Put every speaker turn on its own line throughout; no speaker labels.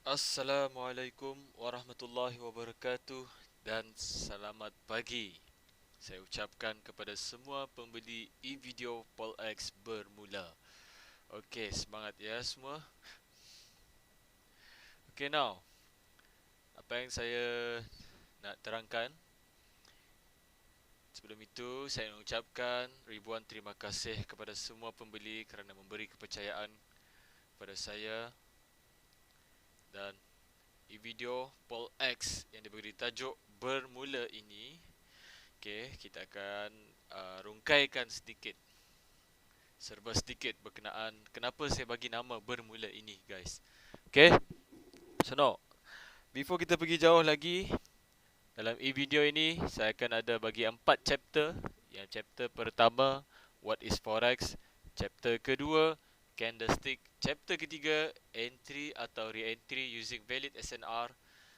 Assalamualaikum warahmatullahi wabarakatuh dan selamat pagi. Saya ucapkan kepada semua pembeli e-video PolX bermula. Okey, semangat ya semua. Okey, now apa yang saya nak terangkan. Sebelum itu, saya nak ucapkan ribuan terima kasih kepada semua pembeli kerana memberi kepercayaan kepada saya dan e-video PolX yang diberi tajuk bermula ini. Okey, kita akan rungkaikan sedikit, serba sedikit berkenaan kenapa saya bagi nama bermula ini, guys. Okey, so now, before kita pergi jauh lagi, dalam e-video ini saya akan ada bagi 4 chapter. Yang chapter pertama, what is forex. Chapter kedua, candlestick. Chapter ketiga, entry atau re-entry using valid SNR.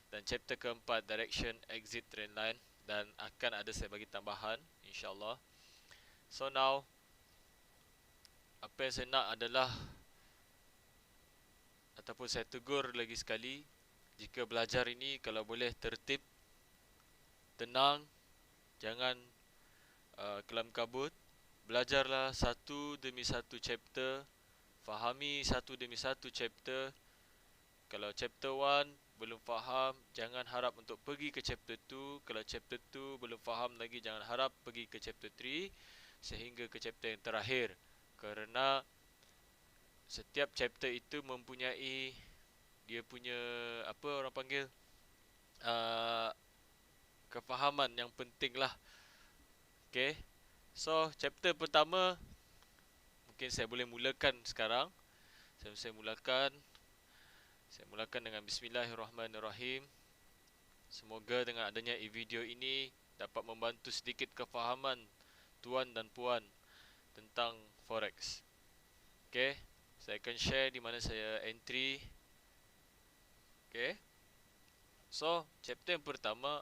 Dan chapter keempat, direction, exit, trend line. Dan akan ada saya bagi tambahan, insyaAllah. So now, apa yang saya nak adalah, ataupun saya tegur lagi sekali, jika belajar ini kalau boleh tertib, tenang, jangan kelam kabut. Belajarlah satu demi satu chapter, fahami satu demi satu chapter. Kalau chapter 1 belum faham, jangan harap untuk pergi ke chapter 2. Kalau chapter 2 belum faham lagi, jangan harap pergi ke chapter 3 sehingga ke chapter yang terakhir. Kerana setiap chapter itu mempunyai dia punya, apa orang panggil, uh, kefahaman yang penting lah. Okay, so chapter pertama mungkin saya boleh mulakan sekarang. Saya mulakan dengan Bismillahirrahmanirrahim. Semoga dengan adanya e-video ini dapat membantu sedikit kefahaman tuan dan puan tentang forex. Okay, saya akan share di mana saya entry. Okay, so chapter yang pertama,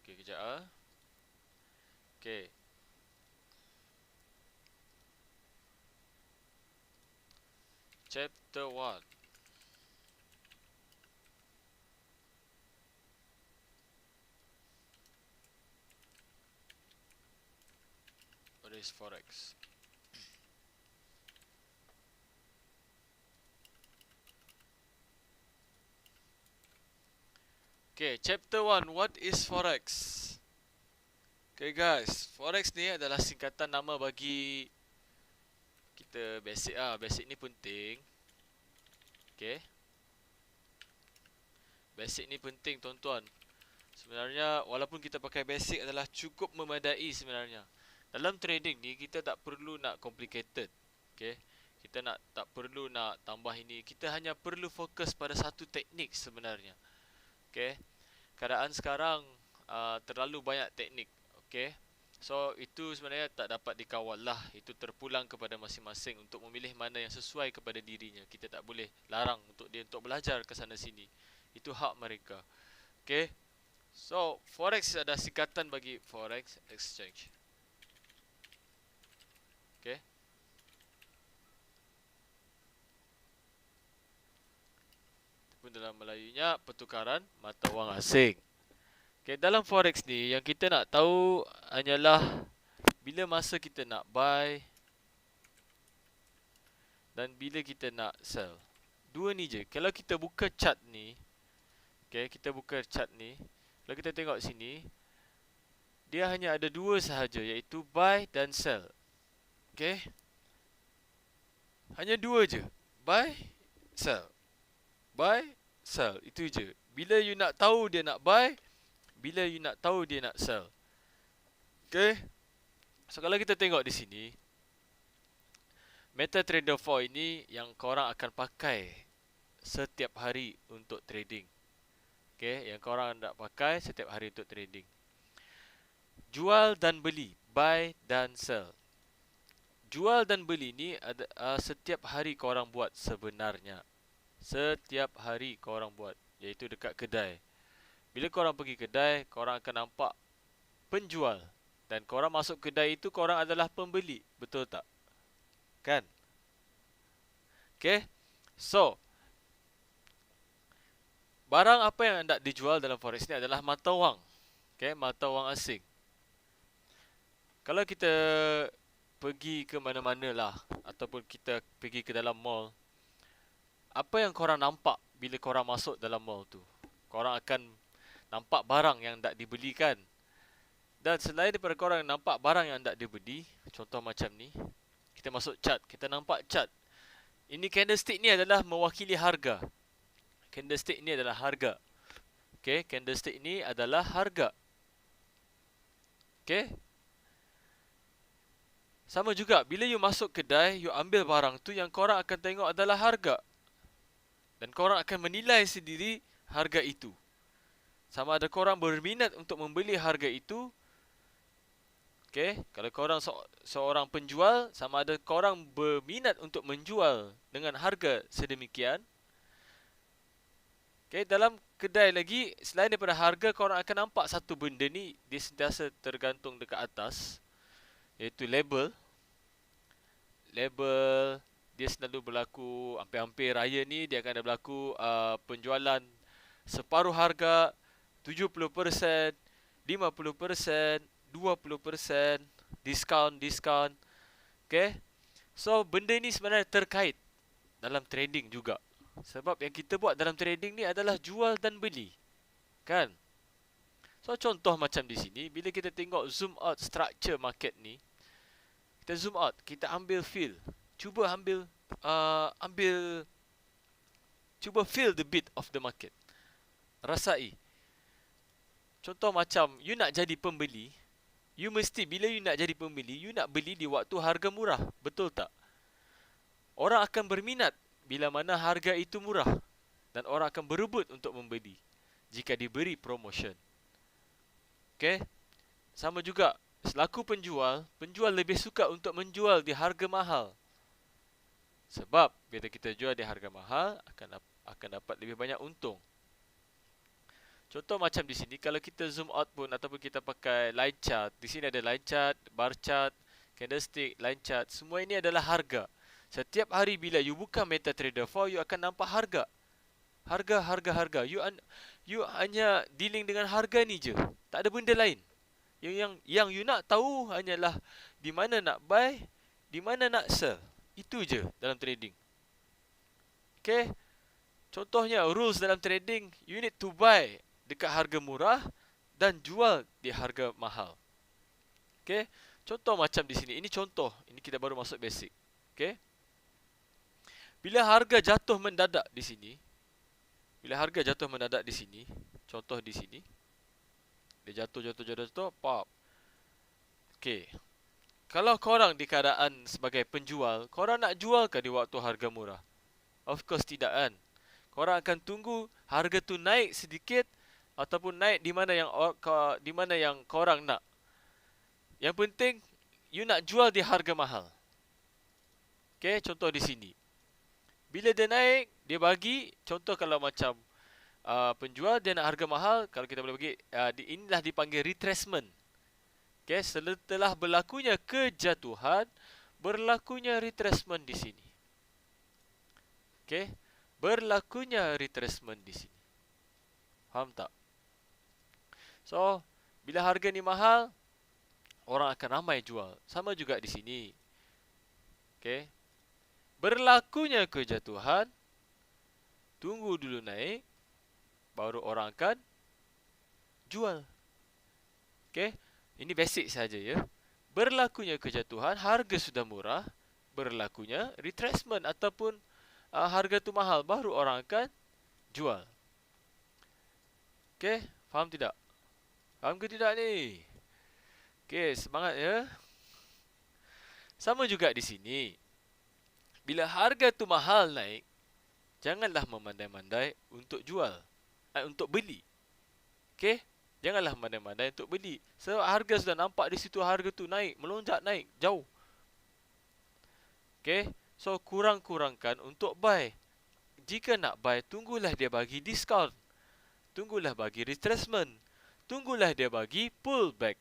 okay, kejap ah. Okay, chapter 1. What is forex? Okay, chapter 1, what is forex? Okay guys, forex ni adalah singkatan nama bagi kita basic ah. Basic ni penting. Okay, basic ni penting tuan-tuan. Sebenarnya walaupun kita pakai basic adalah cukup memadai sebenarnya. Dalam trading ni kita tak perlu nak complicated. Okay, kita tak perlu nak tambah ini. Kita hanya perlu fokus pada satu teknik sebenarnya. Okay, keadaan sekarang terlalu banyak teknik. Okay, so itu sebenarnya tak dapat dikawal lah. Itu terpulang kepada masing-masing untuk memilih mana yang sesuai kepada dirinya. Kita tak boleh larang untuk dia untuk belajar ke sana sini. Itu hak mereka. Okay, so forex ada singkatan bagi forex exchange. Okay, pun dalam Melayunya pertukaran mata wang asing. Okay, dalam forex ni yang kita nak tahu hanyalah bila masa kita nak buy dan bila kita nak sell. Dua ni je. Kalau kita buka chart ni, okay, kita buka chart ni, kalau kita tengok sini, dia hanya ada dua sahaja, iaitu buy dan sell. Okay, hanya dua je. Buy, sell. Buy, sell. Itu je. Bila you nak tahu dia nak buy, bila you nak tahu dia nak sell. Okay, so kalau kita tengok di sini, MetaTrader 4 ini yang korang akan pakai setiap hari untuk trading. Okay, yang korang nak pakai setiap hari untuk trading. Jual dan beli, buy dan sell. jual dan beli ni ada setiap hari korang buat sebenarnya. Setiap hari korang buat, iaitu dekat kedai. Bila korang pergi kedai, korang akan nampak penjual, dan korang masuk kedai itu korang adalah pembeli, betul tak? Kan? Okay. So, barang apa yang hendak dijual dalam forex ni adalah mata wang. Okay, mata wang asing. Kalau kita pergi ke mana-mana lah, ataupun kita pergi ke dalam mall, apa yang korang nampak bila korang masuk dalam mall tu? Korang akan nampak barang yang hendak dibelikan. Dan selain daripada korang nampak barang yang hendak dibeli, contoh macam ni, kita masuk chart, kita nampak chart. Ini candlestick ni adalah mewakili harga. Candlestick ni adalah harga. Okay, candlestick ni adalah harga. Okay. Sama juga, bila you masuk kedai, you ambil barang tu, yang korang akan tengok adalah harga. Dan korang akan menilai sendiri harga itu. Sama ada korang berminat untuk membeli harga itu. Okay, kalau korang seorang penjual, sama ada korang berminat untuk menjual dengan harga sedemikian. Okay, dalam kedai lagi, selain daripada harga, korang akan nampak satu benda ni, dia sentiasa tergantung dekat atas, iaitu label. Label, dia selalu berlaku, hampir-hampir raya ni, dia akan ada berlaku penjualan separuh harga, 70%, 50%, 20%, diskaun. Okay. So, benda ni sebenarnya terkait dalam trading juga. Sebab yang kita buat dalam trading ni adalah jual dan beli. Kan? So, contoh macam di sini, bila kita tengok zoom out structure market ni, kita zoom out, kita ambil feel. Cuba cuba feel the beat of the market. Rasai. Contoh macam, you nak jadi pembeli, you mesti, bila you nak jadi pembeli, you nak beli di waktu harga murah. Betul tak? Orang akan berminat bila mana harga itu murah, dan orang akan berebut untuk membeli jika diberi promotion. Okay? Sama juga, selaku penjual, penjual lebih suka untuk menjual di harga mahal. Sebab bila kita jual di harga mahal, akan dapat lebih banyak untung. Contoh macam di sini, kalau kita zoom out pun ataupun kita pakai line chart, di sini ada line chart, bar chart, candlestick, line chart, semua ini adalah harga. Setiap hari bila you buka MetaTrader 4, you akan nampak harga. Harga. You hanya dealing dengan harga ni je. Tak ada benda lain. Yang you nak tahu hanyalah di mana nak buy, di mana nak sell. Itu je dalam trading. Okay? Contohnya, rules dalam trading, you need to buy dekat harga murah dan jual di harga mahal. Okay? Contoh macam di sini. Ini contoh. Ini kita baru masuk basic. Okay? Bila harga jatuh mendadak di sini, contoh di sini, dia jatuh, pop. Okay. Kalau korang di keadaan sebagai penjual, korang nak jual ke di waktu harga murah? Of course tidak kan. Korang akan tunggu harga tu naik sedikit ataupun naik di mana yang korang nak. Yang penting you nak jual di harga mahal. Okay, contoh di sini. Bila dia naik, dia bagi, contoh kalau macam penjual dia nak harga mahal, kalau kita boleh bagi, inilah dipanggil retracement. Okay, setelah berlakunya kejatuhan, berlakunya retracement di sini. Okay, berlakunya retracement di sini. Faham tak? So, bila harga ni mahal, orang akan ramai jual. Sama juga di sini. Okay. Berlakunya kejatuhan, tunggu dulu naik, baru orang akan jual. Okay. Ini basic saja ya. Berlakunya kejatuhan, harga sudah murah, berlakunya retracement ataupun harga tu mahal, baru orang akan jual. Okay. Faham tidak? Faham ke tidak ni? Okay, semangat ya. Sama juga di sini. Bila harga tu mahal naik, janganlah memandai-mandai untuk jual, untuk beli. Okay? Janganlah memandai-mandai untuk beli. Sebab harga sudah nampak di situ, harga tu naik, melonjak naik, jauh. Okay, so kurang-kurangkan untuk buy. Jika nak buy, tunggulah dia bagi diskaun. Tunggulah bagi retracement. Tunggulah dia bagi pullback.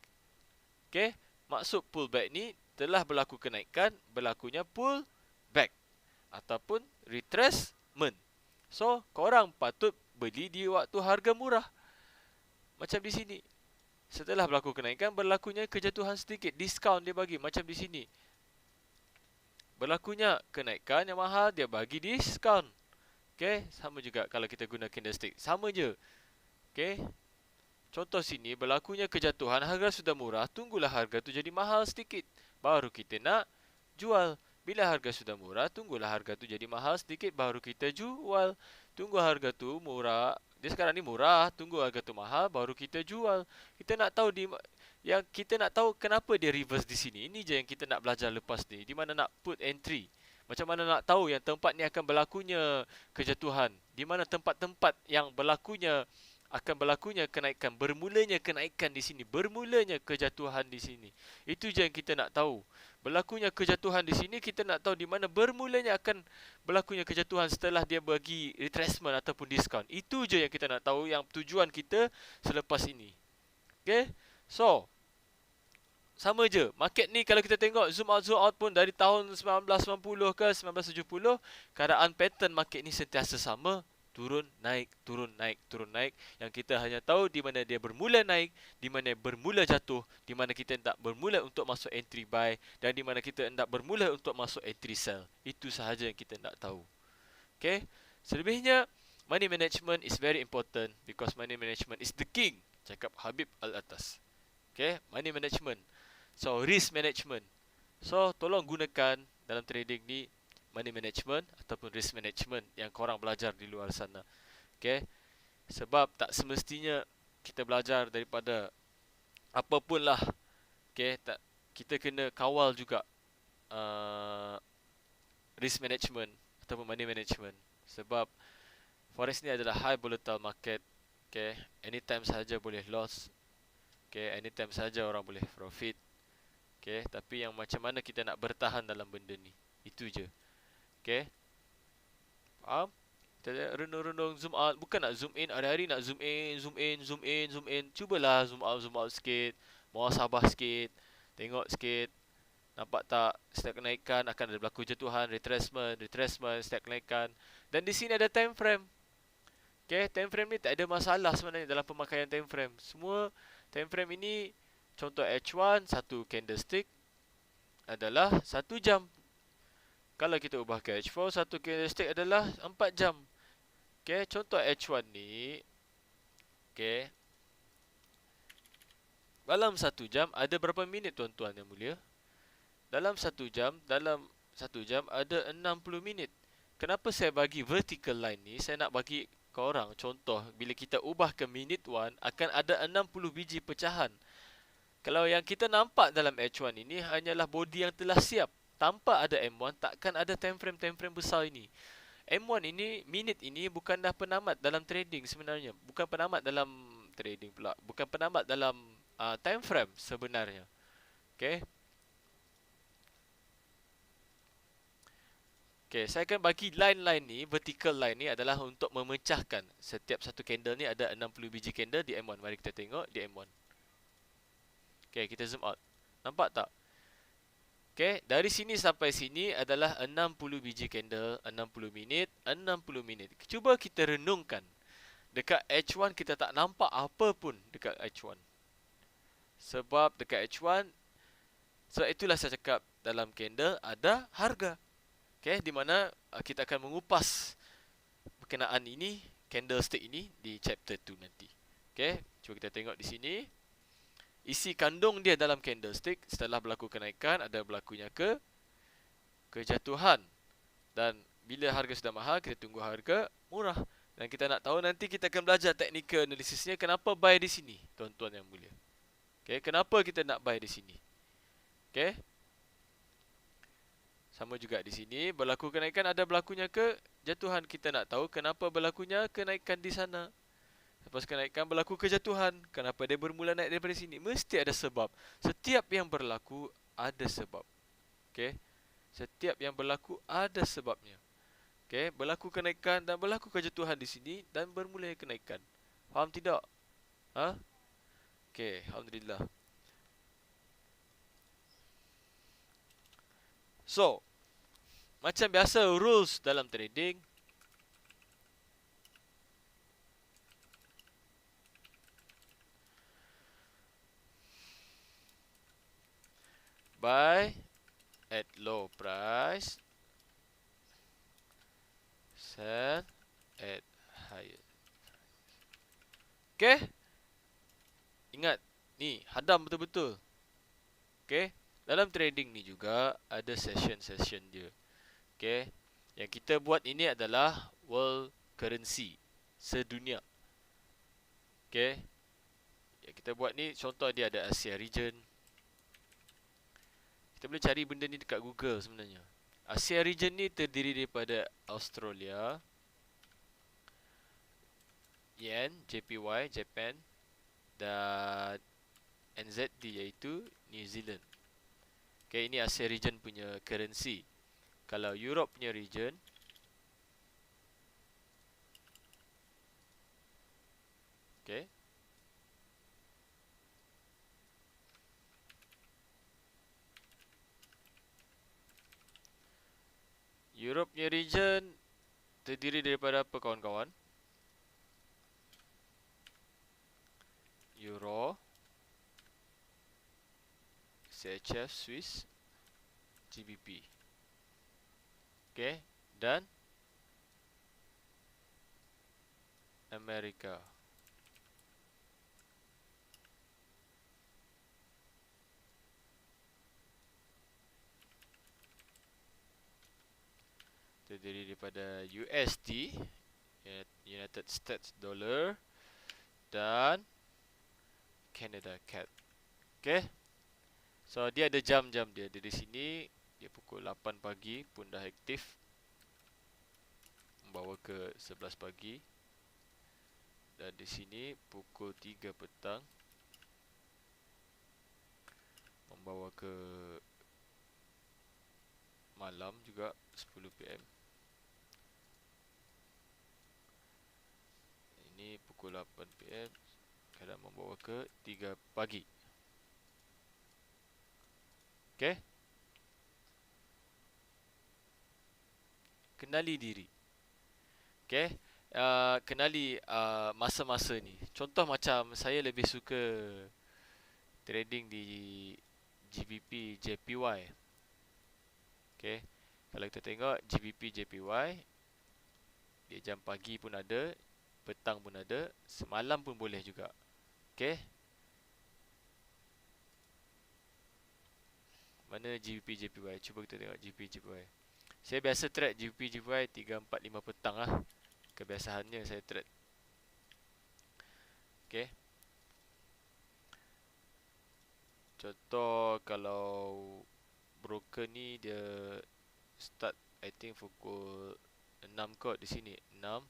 Okay, maksud pullback ni telah berlaku kenaikan, berlakunya pullback ataupun retracement. So, korang patut beli di waktu harga murah. Macam di sini. Setelah berlaku kenaikan, berlakunya kejatuhan sedikit. Diskaun dia bagi. Macam di sini. Berlakunya kenaikan yang mahal, dia bagi diskaun. Okay, sama juga kalau kita guna candlestick. Sama je. Okay. Contoh sini, berlakunya kejatuhan, harga sudah murah, tunggulah harga tu jadi mahal sedikit. Baru kita nak jual. Bila harga sudah murah, tunggulah harga tu jadi mahal sedikit, baru kita jual. Tunggu harga tu murah, dia sekarang ni murah, tunggu harga tu mahal, baru kita jual. Kita nak tahu kita nak tahu kenapa dia reverse di sini. Ini je yang kita nak belajar lepas ni. Di mana nak put entry. Macam mana nak tahu yang tempat ni akan berlakunya kejatuhan. Di mana tempat-tempat yang akan berlakunya kenaikan, bermulanya kenaikan di sini, bermulanya kejatuhan di sini. Itu je yang kita nak tahu. Berlakunya kejatuhan di sini, kita nak tahu di mana bermulanya akan berlakunya kejatuhan setelah dia bagi retracement ataupun diskaun. Itu je yang kita nak tahu, yang tujuan kita selepas ini. Okay, so sama je. Market ni kalau kita tengok zoom out pun dari tahun 1990 ke 1970, keadaan pattern market ni sentiasa sama. Turun, naik, turun, naik, turun, naik. Yang kita hanya tahu di mana dia bermula naik, di mana bermula jatuh, di mana kita hendak bermula untuk masuk entry buy, dan di mana kita hendak bermula untuk masuk entry sell. Itu sahaja yang kita hendak tahu. Okay. Selebihnya, money management is very important because money management is the king. Cakap Habib Al-Atas. Okay. Money management. So, risk management. So, tolong gunakan dalam trading ni money management ataupun risk management yang korang belajar di luar sana. Okay. Sebab tak semestinya kita belajar daripada apapun lah. Okay. Kita kena kawal juga risk management ataupun money management. Sebab forex ni adalah high volatile market. Okay. Anytime sahaja boleh loss. Okay. Anytime sahaja orang boleh profit. Okay. Tapi yang macam mana kita nak bertahan dalam benda ni. Itu je. Okay. Faham? Kita renung-renung, zoom out. Bukan nak zoom in, hari-hari nak zoom in, zoom in, zoom in, zoom in. Cubalah zoom out sikit. Muhasabah sikit. Tengok sikit. Nampak tak? Setiap kenaikan akan ada berlaku jatuhan, retracement, setiap kenaikan. Dan di sini ada time frame. Okay, time frame ni tak ada masalah sebenarnya dalam pemakaian time frame. Semua time frame ini, contoh H1, satu candlestick adalah 1 jam. Kalau kita ubah ke H4, satu candlestick adalah 4 jam. Okay, contoh H1 ni. Okay. Dalam 1 jam ada berapa minit tuan-tuan yang mulia? Dalam 1 jam ada 60 minit. Kenapa saya bagi vertical line ni? Saya nak bagi korang contoh. Bila kita ubah ke minute 1, akan ada 60 biji pecahan. Kalau yang kita nampak dalam H1 ini hanyalah body yang telah siap. Tanpa ada M1, takkan ada time frame besar ini. M1 ini, minit ini bukanlah penamat dalam trading sebenarnya. Bukan penamat dalam trading pula. Bukan penamat dalam time frame sebenarnya. Okay. Okay, saya akan bagi line-line ni, vertical line ni adalah untuk memecahkan. Setiap satu candle ni ada 60 biji candle di M1. Mari kita tengok di M1. Okay, kita zoom out. Nampak tak? Okay, dari sini sampai sini adalah 60 biji candle, 60 minit, 60 minit. Cuba kita renungkan. Dekat H1 kita tak nampak apa pun dekat H1. Sebab dekat H1, sebab itulah saya cakap dalam candle ada harga. Okay, di mana kita akan mengupas berkenaan ini, candlestick ini di chapter 2 nanti. Okay, cuba kita tengok di sini. Isi kandung dia dalam candlestick setelah berlaku kenaikan ada berlakunya kejatuhan. Dan bila harga sudah mahal, kita tunggu harga murah. Dan kita nak tahu nanti kita akan belajar technical analisisnya kenapa buy di sini, tuan-tuan yang mulia. Okay, kenapa kita nak buy di sini? Okay. Sama juga di sini, berlaku kenaikan ada berlakunya kejatuhan. Kita nak tahu kenapa berlakunya kenaikan di sana. Lepas kenaikan berlaku kejatuhan. Kenapa dia bermula naik daripada sini? Mesti ada sebab. Setiap yang berlaku ada sebab. Okay. Setiap yang berlaku ada sebabnya. Okey, berlaku kenaikan dan berlaku kejatuhan di sini dan bermula kenaikan. Faham tidak? Ha? Okey, alhamdulillah. So, macam biasa rules dalam trading, buy at low price, sell at higher. Okay? Ingat, ni hadam betul-betul. Okay? Dalam trading ni juga ada session-session dia. Okay? Yang kita buat ini adalah world currency sedunia. Okay? Yang kita buat ni, contoh dia ada Asia region. Kita boleh cari benda ni dekat Google sebenarnya. Asia region ni terdiri daripada Australia, Yen, JPY, Japan, dan NZD iaitu New Zealand. Okay, ini Asia region punya currency. Kalau Europe punya region, okay, Europe punya region terdiri daripada apa kawan-kawan? Euro, CHF, Swiss, GBP. Okay, dan Amerika. Terdiri daripada USD, United States Dollar, dan Canada CAD. Okay, so dia ada jam-jam dia. Dari sini dia pukul 8 pagi pun dah aktif, membawa ke 11 pagi. Dan di sini pukul 3 petang membawa ke malam juga 10 PM. Ini pukul 8 PM kadang membawa ke 3 pagi. Okey. Kenali diri. Okey. Kenali masa-masa ni. Contoh macam saya lebih suka trading di GBP JPY. Okey. Kalau kita tengok GBP JPY, dia jam pagi pun ada, petang pun ada, semalam pun boleh juga. Okey. Mana GBP JPY? Cuba kita tengok GBP JPY. Saya biasa trade GBP JPY 3, 4, 5 petang lah. Kebiasaannya saya trade. Okey. Contoh kalau broker ni dia start I think pukul 6 kot di sini. 6,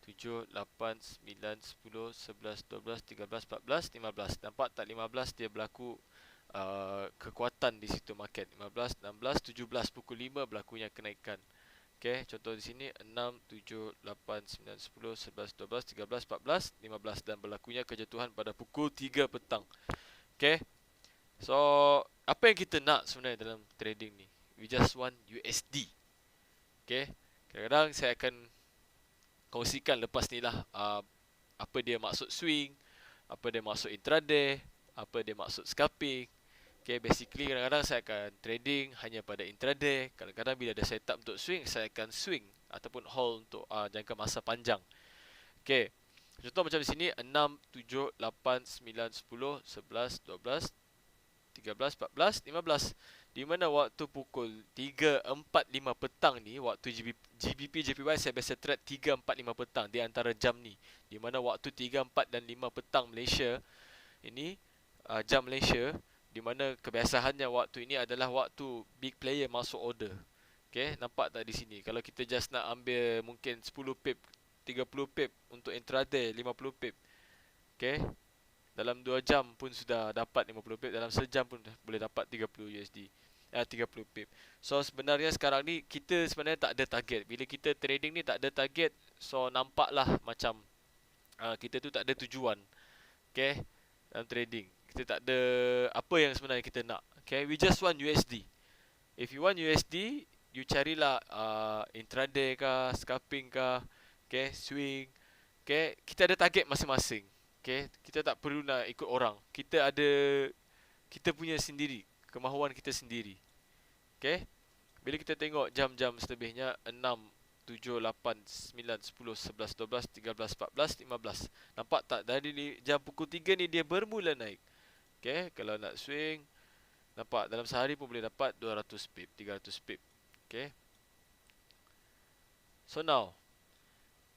7, 8, 9, 10, 11, 12, 13, 14, 15. Nampak tak 15 dia berlaku kekuatan di situ market. 15, 16, 17 pukul 5 berlakunya kenaikan. Okey, contoh di sini 6, 7, 8, 9, 10, 11, 12, 13, 14, 15 dan berlakunya kejatuhan pada pukul 3 petang. Okey. So, apa yang kita nak sebenarnya dalam trading ni? We just want USD. Okay. Kadang-kadang saya akan kongsikan lepas ni lah apa dia maksud swing, apa dia maksud intraday, apa dia maksud scalping. Okay, basically kadang-kadang saya akan trading hanya pada intraday. Kadang-kadang bila ada setup untuk swing, saya akan swing ataupun hold untuk jangka masa panjang. Okay. Contoh macam di sini 6, 7, 8, 9, 10, 11, 12, 13, 14, 15. Di mana waktu pukul 3, 4, 5 petang ni, waktu GBP JPY saya biasa trade 3, 4, 5 petang di antara jam ni. Di mana waktu 3, 4 dan 5 petang Malaysia ini jam Malaysia, di mana kebiasaannya waktu ini adalah waktu big player masuk order. Okay, nampak tak di sini? Kalau kita just nak ambil mungkin 10 pip, 30 pip untuk intraday, 50 pip. Okay, dalam 2 jam pun sudah dapat 50 pip, dalam sejam pun boleh dapat 30 USD. 30 pip. So sebenarnya sekarang ni kita sebenarnya tak ada target. Bila kita trading ni tak ada target, so nampaklah macam kita tu tak ada tujuan. Okay, dalam trading kita tak ada apa yang sebenarnya kita nak. Okay, we just want USD. If you want USD, you carilah intraday kah, scalping kah, okay, swing. Okay, kita ada target masing-masing. Okay, kita tak perlu nak ikut orang. Kita ada kita punya sendiri, kemahuan kita sendiri. Okay, bila kita tengok jam-jam selebihnya 6, 7, 8, 9, 10, 11, 12, 13, 14, 15. Nampak tak? Dari ni, jam pukul 3 ni dia bermula naik. Okay, kalau nak swing, nampak dalam sehari pun boleh dapat 200 pip, 300 pip. Okay. So now,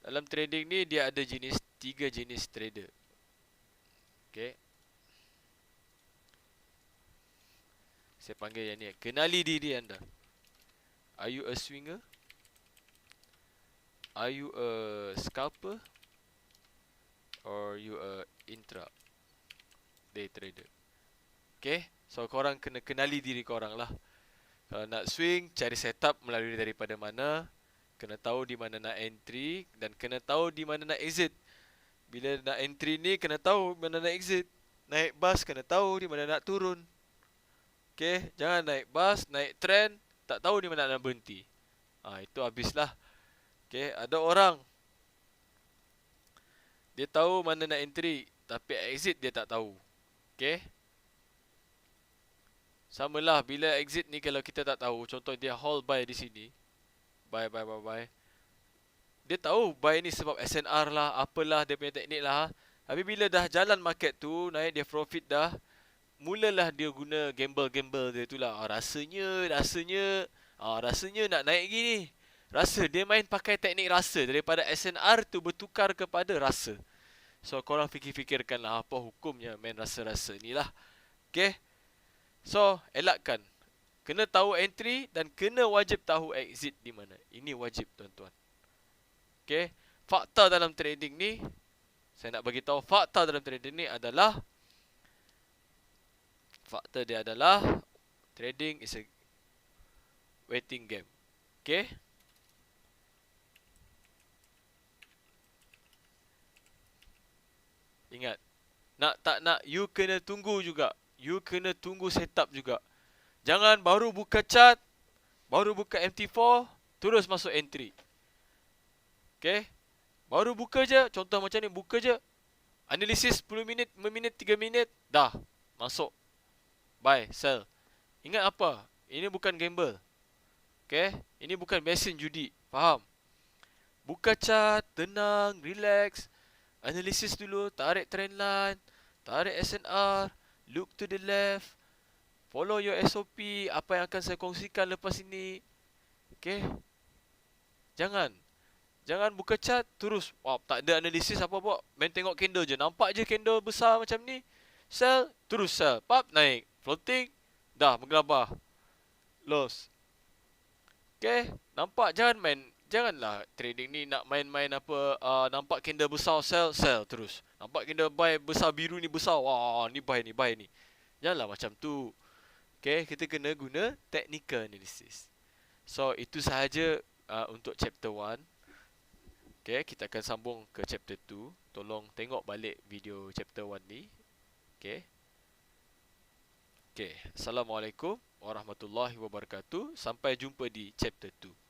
dalam trading ni dia ada tiga jenis trader. Okay. Saya panggil yang ni. Kenali diri anda. Are you a swinger? Are you a scalper? Or you a intra day trader? Okay. So korang kena kenali diri korang lah. Kalau nak swing, cari setup melalui daripada mana. Kena tahu di mana nak entry. Dan kena tahu di mana nak exit. Bila nak entry ni, kena tahu mana nak exit. Naik bus, kena tahu di mana nak turun. Okay, jangan naik bus, naik trend, tak tahu di mana nak berhenti. Itu habislah. Okay, ada orang dia tahu mana nak entry, tapi exit dia tak tahu. Okay, samalah bila exit ni kalau kita tak tahu. Contoh dia hold buy di sini, buy. Dia tahu buy ni sebab SNR lah, apalah dia punya teknik lah. Tapi bila dah jalan market tu, naik dia profit dah, mulalah dia guna gamble dia tu lah. Rasanya nak naik gini. Rasa dia main pakai teknik rasa. Daripada SNR tu bertukar kepada rasa. So korang fikir-fikirkanlah apa hukumnya main rasa-rasa ni lah. Okay. So elakkan. Kena tahu entry dan kena wajib tahu exit di mana. Ini wajib tuan-tuan. Okay. Fakta dalam trading ni, saya nak bagi tahu fakta dalam trading ni adalah, fakta dia adalah trading is a waiting game. Okay. Ingat, nak tak nak, you kena tunggu juga. You kena tunggu setup juga. Jangan baru buka chart, baru buka MT4, terus masuk entry. Okay. Baru buka je, contoh macam ni, buka je, analisis 10 minit, 5 minit, 3 minit, dah masuk. Buy, sell. Ingat apa? Ini bukan gamble. Okay. Ini bukan mesin judi. Faham? Buka chart, tenang, relax. Analisis dulu, tarik trendline, tarik SNR, look to the left, follow your SOP, apa yang akan saya kongsikan lepas ini. Okay. Jangan buka chart terus, tak ada analisis apa buat, main tengok candle je. Nampak je candle besar macam ni, sell, terus sell, pap, naik, floating, dah menggelabah, loss. Okay, nampak? Janganlah trading ni nak main-main apa, nampak candle besar, sell terus. Nampak candle buy besar, biru ni besar, wah ni buy ni. Janganlah macam tu. Okay, kita kena guna technical analysis. So itu sahaja untuk chapter 1. Okay, kita akan sambung ke chapter 2. Tolong tengok balik video chapter 1 ni. Okay. Okay, Assalamualaikum warahmatullahi wabarakatuh. Sampai jumpa di chapter 2.